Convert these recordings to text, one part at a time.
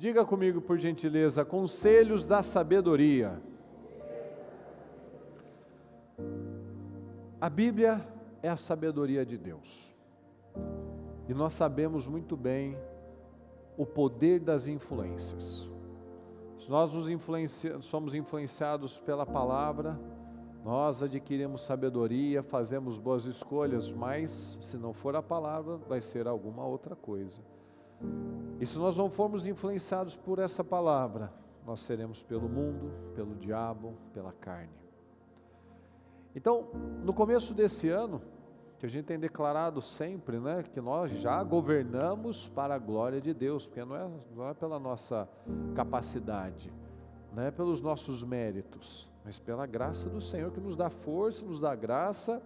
Diga comigo, por gentileza, conselhos da sabedoria. A Bíblia é a sabedoria de Deus. E nós sabemos muito bem o poder das influências. Se nós somos influenciados pela palavra, nós adquirimos sabedoria, fazemos boas escolhas, mas se não for a palavra, vai ser alguma outra coisa. E se nós não formos influenciados por essa palavra, nós seremos pelo mundo, pelo diabo, pela carne. Então, no começo desse ano, que a gente tem declarado sempre, né, que nós já governamos para a glória de Deus, porque não é pela nossa capacidade, não é pelos nossos méritos, mas pela graça do Senhor que nos dá força, nos dá graça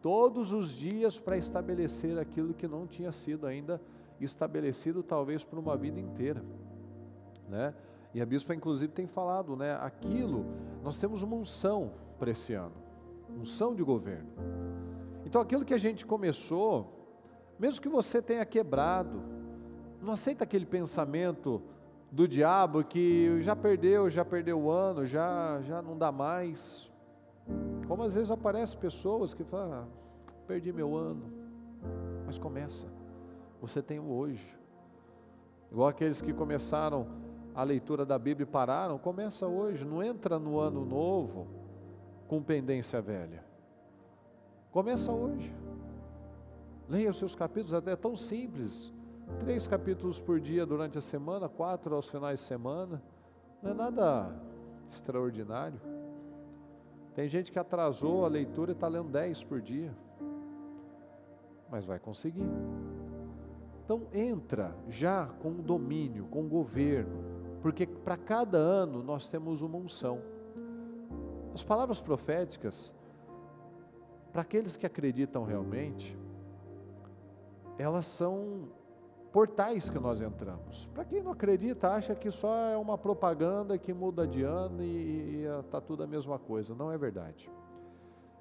todos os dias para estabelecer aquilo que não tinha sido ainda estabelecido, talvez por uma vida inteira, né? E a bispa inclusive tem falado, né, aquilo, nós temos uma unção para esse ano, unção de governo. Então aquilo que a gente começou, mesmo que você tenha quebrado, não aceita aquele pensamento do diabo que já perdeu o ano, já não dá mais. Como às vezes aparecem pessoas que falam, perdi meu ano, mas começa, você tem o hoje. Igual aqueles que começaram a leitura da Bíblia e pararam, começa hoje, não entra no ano novo com pendência velha. Começa hoje. Leia os seus capítulos, até tão simples. 3 capítulos por dia durante a semana, 4 aos finais de semana. Não é nada extraordinário. Tem gente que atrasou a leitura e está lendo 10 por dia. Mas vai conseguir. Então entra já com domínio, com governo. Porque para cada ano nós temos uma unção. As palavras proféticas, para aqueles que acreditam realmente, elas são portais que nós entramos. Para quem não acredita, acha que só é uma propaganda que muda de ano e está tudo a mesma coisa. Não é verdade.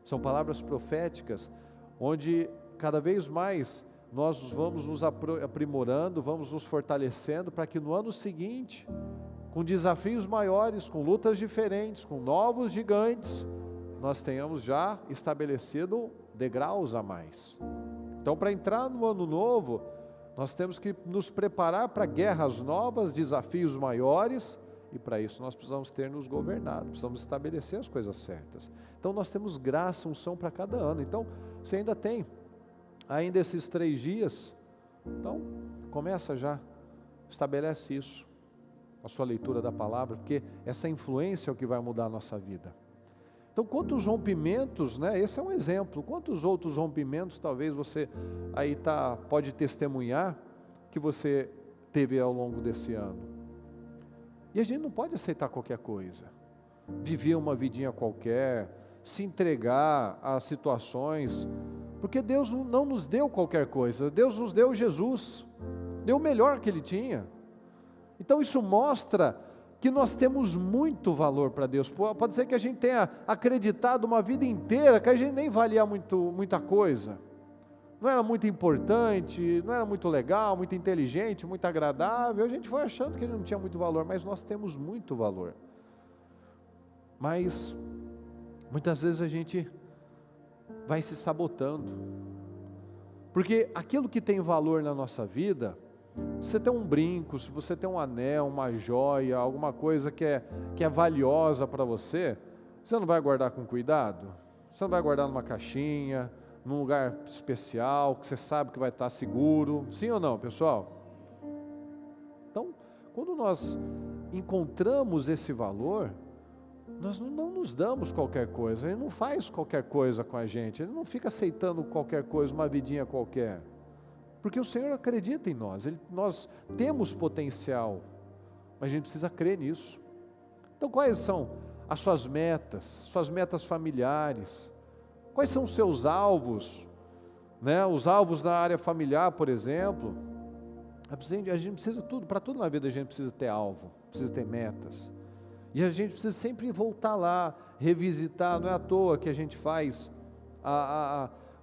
São palavras proféticas, onde cada vez mais nós vamos nos aprimorando, vamos nos fortalecendo, para que no ano seguinte, com desafios maiores, com lutas diferentes, com novos gigantes, nós tenhamos já estabelecido degraus a mais. Então, para entrar no ano novo, nós temos que nos preparar para guerras novas, desafios maiores, e para isso nós precisamos ter nos governado, precisamos estabelecer as coisas certas. Então nós temos graça, unção para cada ano. Então, você ainda tem esses 3 dias, então começa já, estabelece isso, a sua leitura da palavra, porque essa influência é o que vai mudar a nossa vida. Então, quantos rompimentos, né? Esse é um exemplo. Quantos outros rompimentos talvez você aí pode testemunhar que você teve ao longo desse ano? E a gente não pode aceitar qualquer coisa, viver uma vidinha qualquer, se entregar a situações, porque Deus não nos deu qualquer coisa. Deus nos deu Jesus, deu o melhor que Ele tinha. Então isso mostra que nós temos muito valor para Deus. Pode ser que a gente tenha acreditado uma vida inteira que a gente nem valia muita coisa, não era muito importante, não era muito legal, muito inteligente, muito agradável, a gente foi achando que ele não tinha muito valor, mas nós temos muito valor. Mas muitas vezes a gente vai se sabotando, porque aquilo que tem valor na nossa vida, se você tem um brinco, se você tem um anel, uma joia, alguma coisa que é valiosa para você, você não vai guardar com cuidado? Você não vai guardar numa caixinha, num lugar especial, que você sabe que vai estar seguro? Sim ou não, pessoal? Então, quando nós encontramos esse valor, nós não nos damos qualquer coisa, Ele não faz qualquer coisa com a gente, Ele não fica aceitando qualquer coisa, uma vidinha qualquer. Porque o Senhor acredita em nós, nós temos potencial, mas a gente precisa crer nisso. Então quais são as suas metas familiares? Quais são os seus alvos, né? Os alvos na área familiar, por exemplo. A gente precisa para tudo na vida a gente precisa ter alvo, precisa ter metas. E a gente precisa sempre voltar lá, revisitar, não é à toa que a gente faz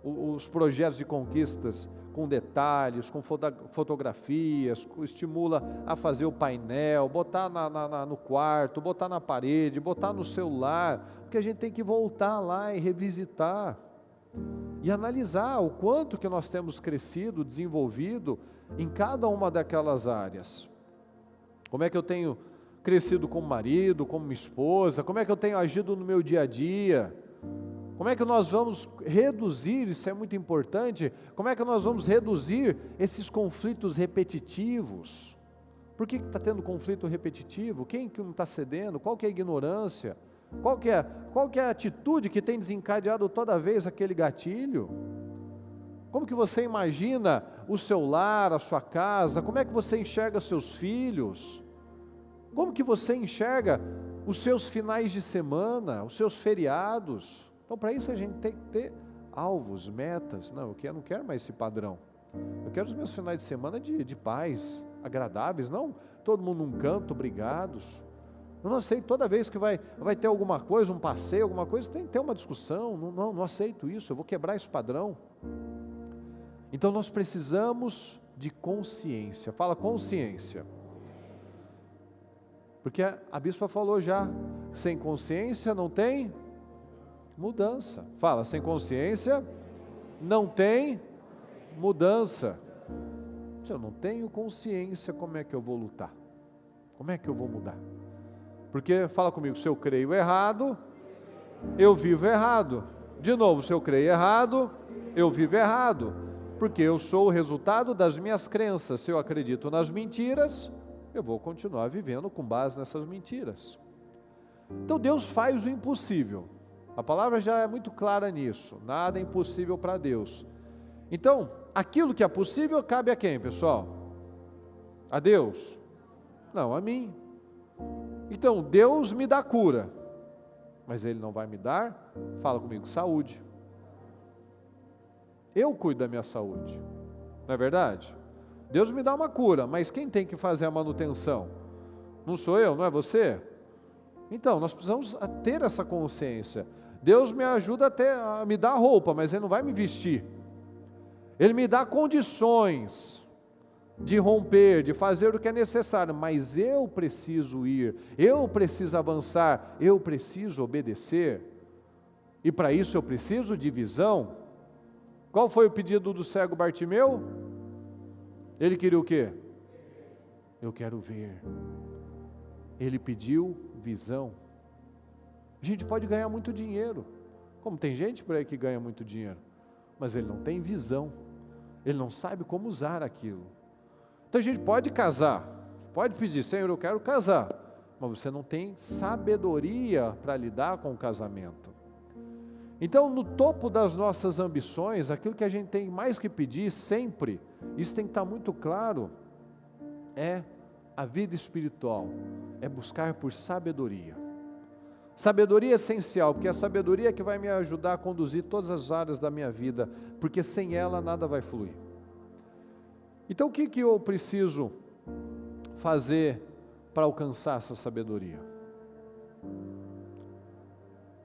os projetos de conquistas com detalhes, com fotografias, estimula a fazer o painel, botar no quarto, botar na parede, botar no celular, porque a gente tem que voltar lá e revisitar, e analisar o quanto que nós temos crescido, desenvolvido em cada uma daquelas áreas. Como é que eu tenho crescido como marido, como esposa, como é que eu tenho agido no meu dia a dia, como é que nós vamos reduzir, isso é muito importante, como é que nós vamos reduzir esses conflitos repetitivos? Por que está tendo conflito repetitivo? Quem que não está cedendo? Qual que é a ignorância? Qual que é a atitude que tem desencadeado toda vez aquele gatilho? Como que você imagina o seu lar, a sua casa? Como é que você enxerga seus filhos? Como que você enxerga os seus finais de semana, os seus feriados? Então, para isso a gente tem que ter alvos, metas. Não, eu não quero mais esse padrão. Eu quero os meus finais de semana de paz, agradáveis, não todo mundo num canto, brigados. Eu não aceito toda vez que vai ter alguma coisa, um passeio, alguma coisa, tem que ter uma discussão. Não aceito isso, eu vou quebrar esse padrão. Então nós precisamos de consciência. Fala consciência. Porque a bispa falou já, sem consciência não tem mudança. Fala, sem consciência não tem mudança. Se eu não tenho consciência, como é que eu vou lutar? Como é que eu vou mudar? Porque, fala comigo, se eu creio errado, eu vivo errado. De novo, se eu creio errado, eu vivo errado. Porque eu sou o resultado das minhas crenças. Se eu acredito nas mentiras, eu vou continuar vivendo com base nessas mentiras. Então Deus faz o impossível. A palavra já é muito clara nisso. Nada é impossível para Deus. Então, aquilo que é possível cabe a quem, pessoal? A Deus? Não, a mim. Então, Deus me dá cura, mas Ele não vai me dar, fala comigo, saúde. Eu cuido da minha saúde, não é verdade? Deus me dá uma cura, mas quem tem que fazer a manutenção? Não sou eu, não é você? Então, nós precisamos ter essa consciência. Deus me ajuda até a me dar roupa, mas Ele não vai me vestir. Ele me dá condições de romper, de fazer o que é necessário, mas eu preciso ir, eu preciso avançar, eu preciso obedecer, e para isso eu preciso de visão. Qual foi o pedido do cego Bartimeu? Ele queria o quê? Eu quero ver. Ele pediu visão. A gente pode ganhar muito dinheiro, como tem gente por aí que ganha muito dinheiro, mas ele não tem visão, ele não sabe como usar aquilo. Então a gente pode casar, pode pedir, Senhor, eu quero casar, mas você não tem sabedoria para lidar com o casamento. Então, no topo das nossas ambições, aquilo que a gente tem mais que pedir sempre, isso tem que estar muito claro, é a vida espiritual, é buscar por sabedoria. Sabedoria é essencial, porque é a sabedoria que vai me ajudar a conduzir todas as áreas da minha vida, porque sem ela nada vai fluir. Então o que eu preciso fazer para alcançar essa sabedoria?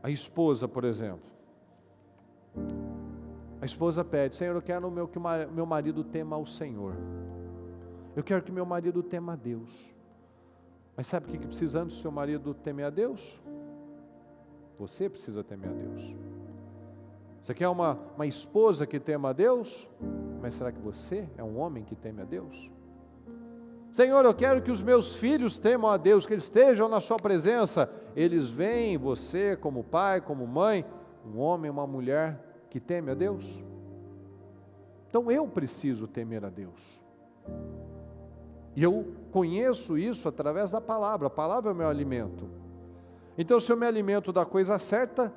A esposa, por exemplo. A esposa pede, Senhor, eu quero que meu marido tema ao Senhor. Eu quero que meu marido tema a Deus. Mas sabe o que precisa antes do seu marido temer a Deus? Você precisa temer a Deus. Você quer uma esposa que tema a Deus? Mas será que você é um homem que teme a Deus? Senhor, eu quero que os meus filhos temam a Deus, que eles estejam na sua presença. Eles veem você como pai, como mãe, um homem, uma mulher que teme a Deus? Então eu preciso temer a Deus. E eu conheço isso através da palavra. A palavra é o meu alimento. Então, se eu me alimento da coisa certa,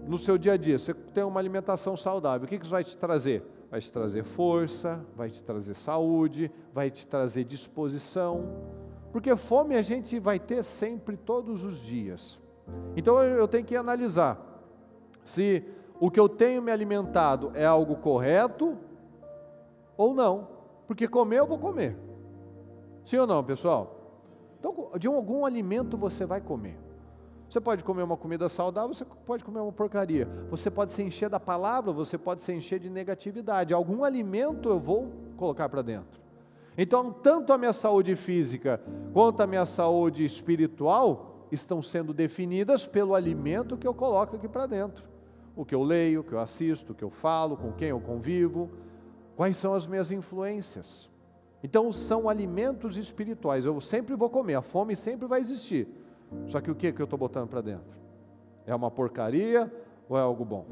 no seu dia a dia, você tem uma alimentação saudável, o que isso vai te trazer? Vai te trazer força, vai te trazer saúde, vai te trazer disposição, porque fome a gente vai ter sempre, todos os dias. Então eu tenho que analisar se o que eu tenho me alimentado é algo correto ou não, porque comer eu vou comer, sim ou não, pessoal? Então, de algum alimento você vai comer. Você pode comer uma comida saudável, você pode comer uma porcaria. Você pode se encher da palavra, você pode se encher de negatividade. Algum alimento eu vou colocar para dentro. Então, tanto a minha saúde física quanto a minha saúde espiritual estão sendo definidas pelo alimento que eu coloco aqui para dentro. O que eu leio, o que eu assisto, o que eu falo, com quem eu convivo, quais são as minhas influências. Então, são alimentos espirituais. Eu sempre vou comer, a fome sempre vai existir. Só que o que eu estou botando para dentro? É uma porcaria ou é algo bom?